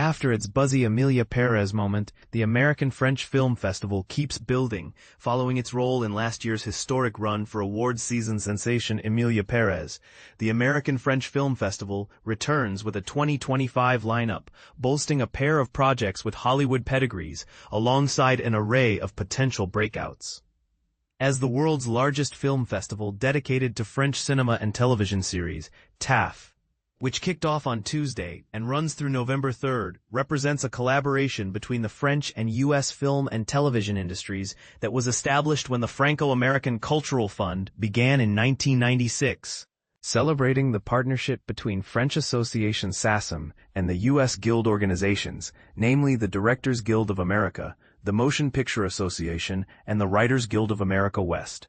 After its buzzy Emilia Perez moment, the American French Film Festival keeps building, following its role in last year's historic run for awards season sensation Emilia Perez. The American French Film Festival returns with a 2025 lineup, boasting a pair of projects with Hollywood pedigrees, alongside an array of potential breakouts. As the world's largest film festival dedicated to French cinema and television series, TAFF, which kicked off on Tuesday and runs through November 3rd, represents a collaboration between the French and U.S. film and television industries that was established when the Franco-American Cultural Fund began in 1996. Celebrating the partnership between French Association SACEM and the U.S. Guild organizations, namely the Directors Guild of America, the Motion Picture Association, and the Writers Guild of America West.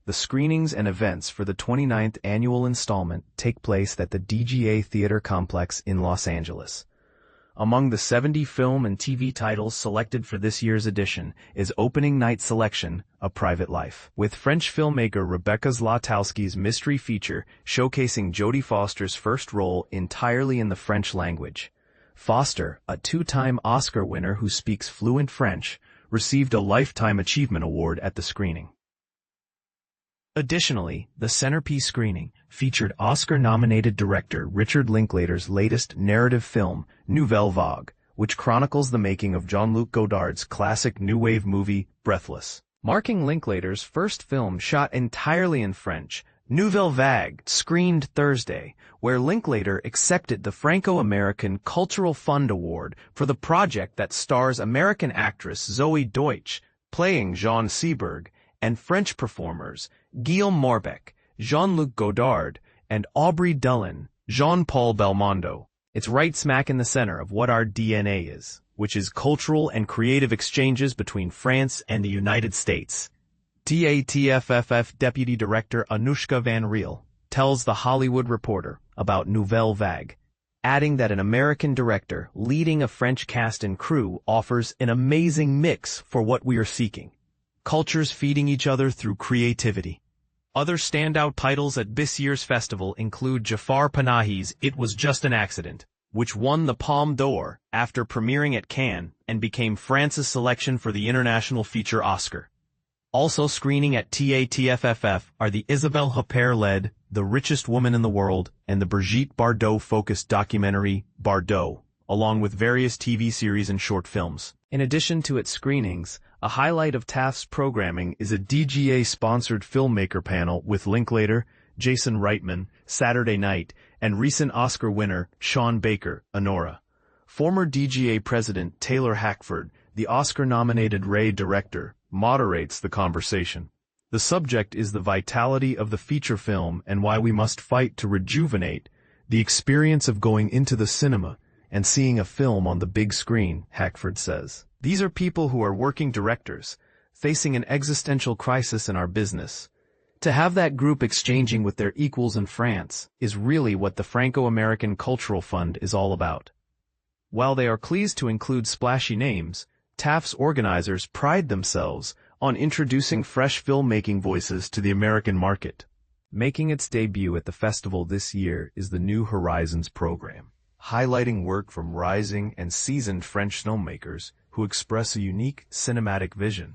The screenings and events for the 29th annual installment take place at the DGA Theater Complex in Los Angeles. Among the 70 film and TV titles selected for this year's edition is opening night selection, A Private Life, with French filmmaker Rebecca Zlotowski's mystery feature showcasing Jodie Foster's first role entirely in the French language. Foster, a two-time Oscar winner who speaks fluent French, received a Lifetime Achievement Award at the screening. Additionally, the centerpiece screening featured Oscar-nominated director Richard Linklater's latest narrative film, Nouvelle Vague, which chronicles the making of Jean-Luc Godard's classic new wave movie, Breathless. Marking Linklater's first film shot entirely in French, Nouvelle Vague screened Thursday, where Linklater accepted the Franco-American Cultural Fund Award for the project that stars American actress Zoe Deutsch, playing Jean Seberg, and French performers Guillaume Morbec, Jean-Luc Godard, and Aubrey Dulin, Jean-Paul Belmondo. It's right smack in the center of what our DNA is, which is cultural and creative exchanges between France and the United States. TATFFF Deputy Director Anushka Van Riel tells The Hollywood Reporter about Nouvelle Vague, adding that an American director leading a French cast and crew offers an amazing mix for what we are seeking. Cultures feeding each other through creativity. Other standout titles at this year's festival include Jafar Panahi's It Was Just an Accident, which won the Palme d'Or after premiering at Cannes and became France's selection for the International Feature Oscar. Also screening at TATFFF are the Isabelle Huppert-led The Richest Woman in the World and the Brigitte Bardot-focused documentary Bardot, along with various TV series and short films. In addition to its screenings, a highlight of TAFF's programming is a DGA-sponsored filmmaker panel with Linklater, Jason Reitman, Saturday Night, and recent Oscar winner Sean Baker, Honora. Former DGA president Taylor Hackford, the Oscar-nominated Ray director, moderates the conversation. The subject is the vitality of the feature film and why we must fight to rejuvenate the experience of going into the cinema and seeing a film on the big screen, Hackford says. These are people who are working directors, facing an existential crisis in our business. To have that group exchanging with their equals in France is really what the Franco-American Cultural Fund is all about. While they are pleased to include splashy names, TAFF's organizers pride themselves on introducing fresh filmmaking voices to the American market. Making its debut at the festival this year is the New Horizons program, highlighting work from rising and seasoned French filmmakers who express a unique cinematic vision.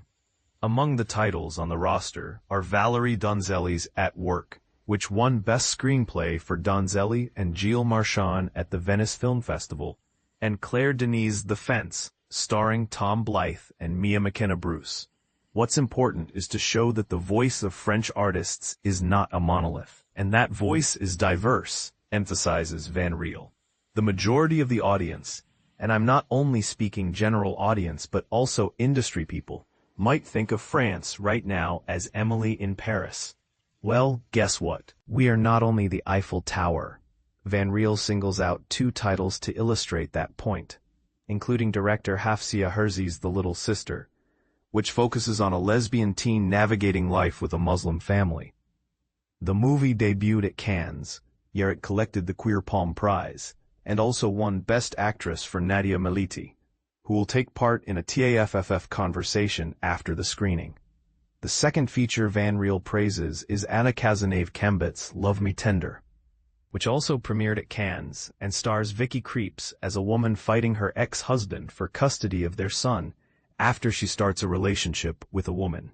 Among the titles on the roster are Valerie Donzelli's At Work, which won Best Screenplay for Donzelli and Gilles Marchand at the Venice Film Festival, and Claire Denis' The Fence, starring Tom Blythe and Mia McKenna-Bruce. What's important is to show that the voice of French artists is not a monolith, and that voice is diverse, emphasizes Van Riel. The majority of the audience, and I'm not only speaking general audience but also industry people, might think of France right now as Emily in Paris. Well, guess what? We are not only the Eiffel Tower. Van Riel singles out two titles to illustrate that point, including director Hafsia Herzi's The Little Sister, which focuses on a lesbian teen navigating life with a Muslim family. The movie debuted at Cannes, where it collected the Queer Palm Prize, and also won Best Actress for Nadia Meliti, who will take part in a TAFFF conversation after the screening. The second feature Van Riel praises is Anna Kazanave-Kembit's Love Me Tender. which also premiered at Cannes and stars Vicky Krieps as a woman fighting her ex-husband for custody of their son after she starts a relationship with a woman.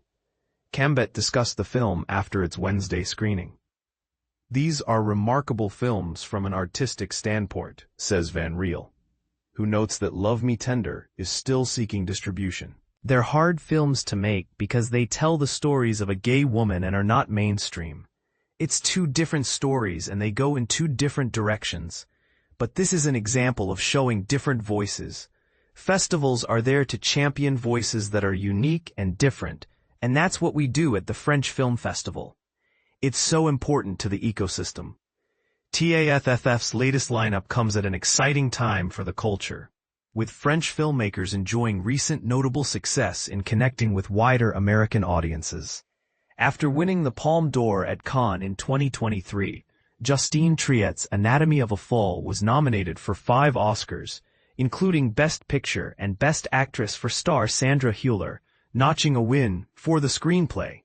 Cambet discussed the film after its Wednesday screening. "These are remarkable films from an artistic standpoint," says Van Riel, who notes that Love Me Tender is still seeking distribution. "They're hard films to make because they tell the stories of a gay woman and are not mainstream. It's two different stories and they go in two different directions. But this is an example of showing different voices. Festivals are there to champion voices that are unique and different, and that's what we do at the French Film Festival. It's so important to the ecosystem." TAFF's latest lineup comes at an exciting time for the culture, with French filmmakers enjoying recent notable success in connecting with wider American audiences. After winning the Palme d'Or at Cannes in 2023, Justine Triet's Anatomy of a Fall was nominated for 5 Oscars, including Best Picture and Best Actress for star Sandra Hüller, notching a win for the screenplay.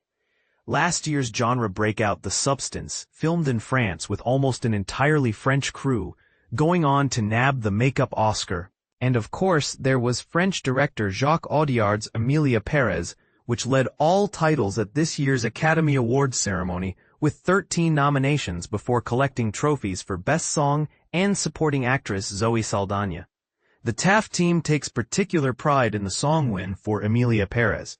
Last year's genre breakout The Substance, filmed in France with almost an entirely French crew, going on to nab the makeup Oscar. And of course there was French director Jacques Audiard's Emilia Pérez, which led all titles at this year's Academy Awards ceremony, with 13 nominations before collecting trophies for Best Song and Supporting Actress Zoe Saldana. The TAFF team takes particular pride in the song win for Emilia Pérez.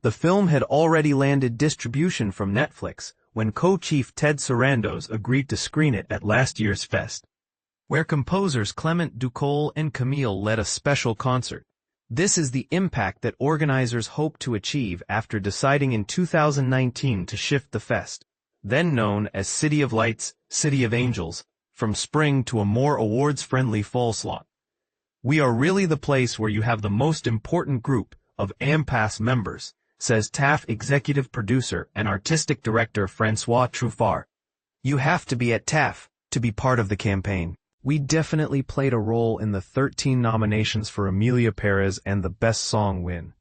The film had already landed distribution from Netflix when co-chief Ted Sarandos agreed to screen it at last year's fest, where composers Clement Ducol and Camille led a special concert. This is the impact that organizers hope to achieve after deciding in 2019 to shift the fest, then known as City of Lights, City of Angels, from spring to a more awards-friendly fall slot. "We are really the place where you have the most important group of AMPAS members," says TAFF executive producer and artistic director François Truffard. "You have to be at TAFF to be part of the campaign." We definitely played a role in the 13 nominations for Emilia Pérez and the Best Song win.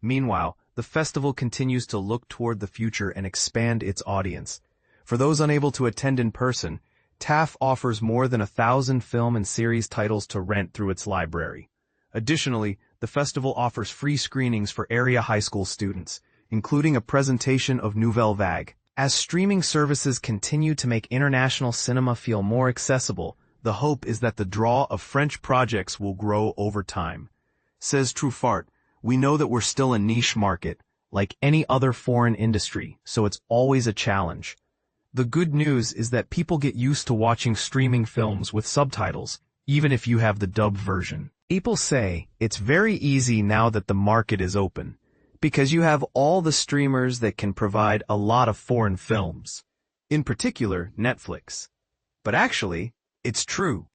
Meanwhile, the festival continues to look toward the future and expand its audience. For those unable to attend in person, TAFF offers more than 1,000 film and series titles to rent through its library. Additionally, the festival offers free screenings for area high school students, including a presentation of Nouvelle Vague. As streaming services continue to make international cinema feel more accessible, the hope is that the draw of French projects will grow over time. Says Truffard, "We know that we're still a niche market, like any other foreign industry, so it's always a challenge. The good news is that people get used to watching streaming films with subtitles, even if you have the dubbed version. People say it's very easy now that the market is open, because you have all the streamers that can provide a lot of foreign films. In particular, Netflix. But actually, it's true.